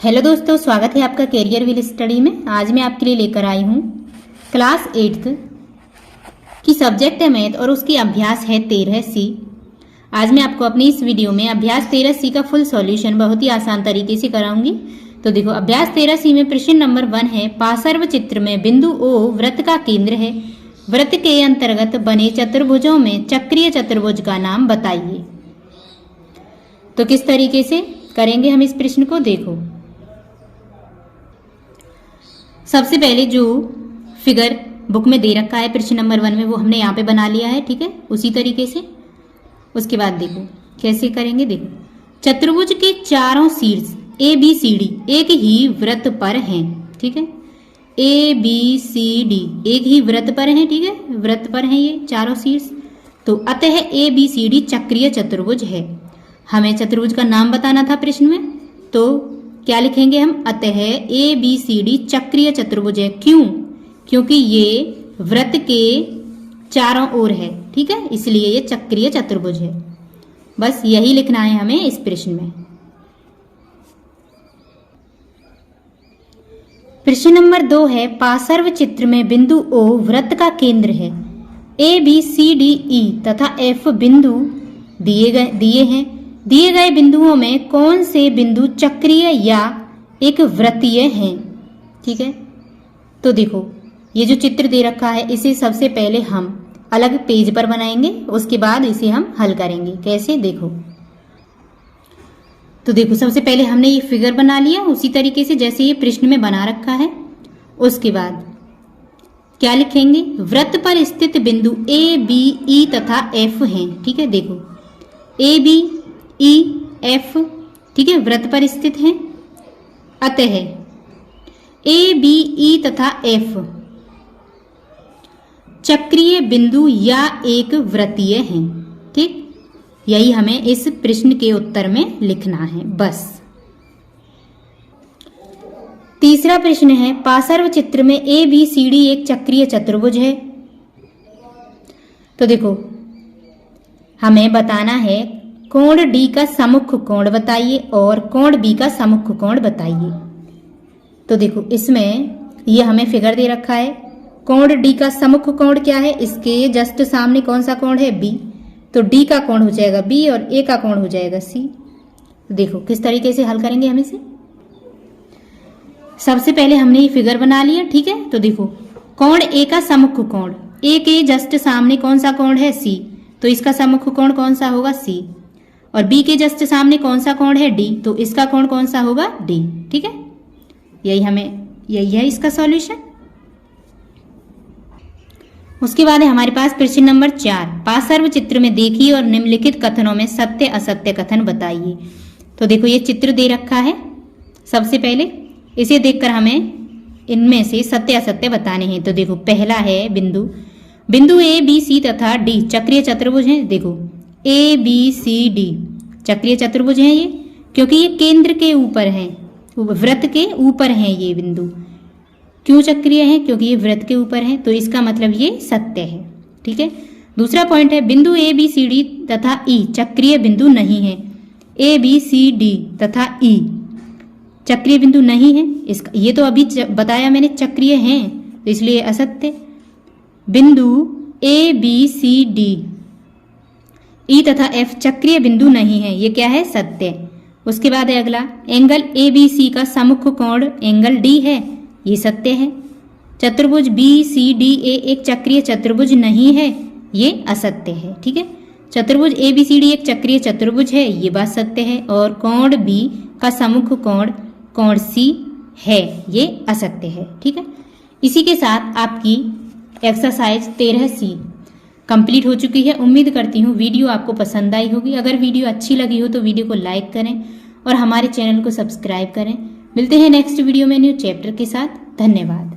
Hello दोस्तों, स्वागत है आपका कैरियर व्हील स्टडी में। आज मैं आपके लिए लेकर आई हूँ क्लास 8th की सब्जेक्ट है मैथ और उसकी अभ्यास है 13C। आज मैं आपको अपनी इस वीडियो में अभ्यास 13C का फुल सॉल्यूशन बहुत ही आसान तरीके से कराऊंगी। तो देखो, अभ्यास 13C में प्रश्न नंबर 1 है, पार्श्व चित्र में बिंदु O वृत्त का केंद्र है। वृत्त के अंतर्गत बने चतुर्भुजों में चक्रीय चतुर्भुज का नाम बताइए। तो किस तरीके से करेंगे हम इस प्रश्न को, देखो। सबसे पहले जो फिगर बुक में दे रखा है प्रश्न नंबर 1 में, वो हमने यहाँ पे बना लिया है, ठीक है, उसी तरीके से। उसके बाद देखो कैसे करेंगे। देखो, चतुर्भुज के चारों शीर्ष ए बी सी डी एक ही वृत्त पर हैं, ठीक है। ए बी सी डी एक ही वृत्त पर हैं, ठीक है, वृत्त पर हैं ये चारों शीर्ष। तो अतः ए बी सी डी चक्रीय चतुर्भुज है। हमें चतुर्भुज का नाम बताना था प्रश्न में, तो क्या लिखेंगे हम, अतः ए बी सी डी चक्रीय चतुर्भुज है। क्यों? क्योंकि ये वृत्त के चारों ओर है, ठीक है, इसलिए ये चक्रीय चतुर्भुज है। बस यही लिखना है हमें इस प्रश्न में। प्रश्न नंबर 2 है, पार्श्व चित्र में बिंदु O वृत्त का केंद्र है। A B C D E तथा F बिंदु दिए हैं। दिए गए बिंदुओं में कौन से बिंदु चक्रीय या एक वृत्तीय हैं, ठीक है। तो देखो, ये जो चित्र दे रखा है इसे सबसे पहले हम अलग पेज पर बनाएंगे, उसके बाद इसे हम हल करेंगे। कैसे, देखो। तो देखो, सबसे पहले हमने ये फिगर बना लिया उसी तरीके से जैसे ये प्रश्न में बना रखा है। उसके बाद क्या लिखेंगे, वृत्त पर स्थित बिंदु ए बी ई तथा F हैं, ठीक है। देखो, ए बी ई एफ, ठीक है, वृत्त पर स्थित हैं। अतः ए बी ई तथा एफ चक्रीय बिंदु या एक वृत्तीय हैं, ठीक। यही हमें इस प्रश्न के उत्तर में लिखना है, बस। तीसरा प्रश्न है, पार्श्व चित्र में ए बी सी डी एक चक्रीय चतुर्भुज है। तो देखो, हमें बताना है कोण D का सम्मुख कोण बताइए और कोण B का सम्मुख कोण बताइए। तो देखो, इसमें ये हमें फिगर दे रखा है। कोण D का सम्मुख कोण क्या है, इसके जस्ट सामने कौन सा कोण है, B। तो D का कोण हो जाएगा B और A का कोण हो जाएगा C। देखो किस तरीके से हल करेंगे हम इसे। सबसे पहले हमने ये फिगर बना लिया, ठीक है। तो देखो, कोण A का सम्मुख कोण, A के जस्ट सामने कौन सा कोण है, C। तो इसका सम्मुख कोण कौन सा होगा, C। और B के जस्ट सामने कौन सा कोण है, D। तो इसका कोण कौन सा होगा, D, ठीक है। यही है इसका सॉल्यूशन। उसके बाद है हमारे पास प्रश्न नंबर 4, पार्श्व चित्र में देखिए और निम्नलिखित कथनों में सत्य असत्य कथन बताइए। तो देखो, ये चित्र दे रखा है। सबसे पहले इसे देखकर हमें इनमें से सत्य असत्य बताने हैं। तो देखो, पहला है बिंदु ए बी सी तथा D चक्रीय चतुर्भुज है। देखो, ए बी सी डी चक्रीय चतुर्भुज है ये, क्योंकि ये केंद्र के ऊपर है, वृत्त के ऊपर है ये बिंदु। क्यों चक्रीय है, क्योंकि ये वृत्त के ऊपर है, तो इसका मतलब ये सत्य है, ठीक है। दूसरा पॉइंट है, बिंदु ए बी सी डी तथा ई चक्रीय बिंदु नहीं है। ए बी सी डी तथा ई चक्रीय बिंदु नहीं है, इसका ये तो अभी बताया मैंने चक्रीय हैं, तो इसलिए असत्य। बिंदु A B C D E तथा F चक्रीय बिंदु नहीं है, ये क्या है, सत्य। उसके बाद है अगला, एंगल ए बी सी का सम्मुख कोण एंगल D है, ये सत्य है। चतुर्भुज बी सी डी ए एक चक्रीय चतुर्भुज नहीं है, ये असत्य है, ठीक है। चतुर्भुज ए बी सी डी एक चक्रीय चतुर्भुज है, ये बात सत्य है। और कोण B का सम्मुख कोण C है, ये असत्य है, ठीक है। इसी के साथ आपकी एक्सरसाइज 13C कंप्लीट हो चुकी है। उम्मीद करती हूँ वीडियो आपको पसंद आई होगी। अगर वीडियो अच्छी लगी हो तो वीडियो को लाइक करें और हमारे चैनल को सब्सक्राइब करें। मिलते हैं नेक्स्ट वीडियो में न्यू चैप्टर के साथ। धन्यवाद।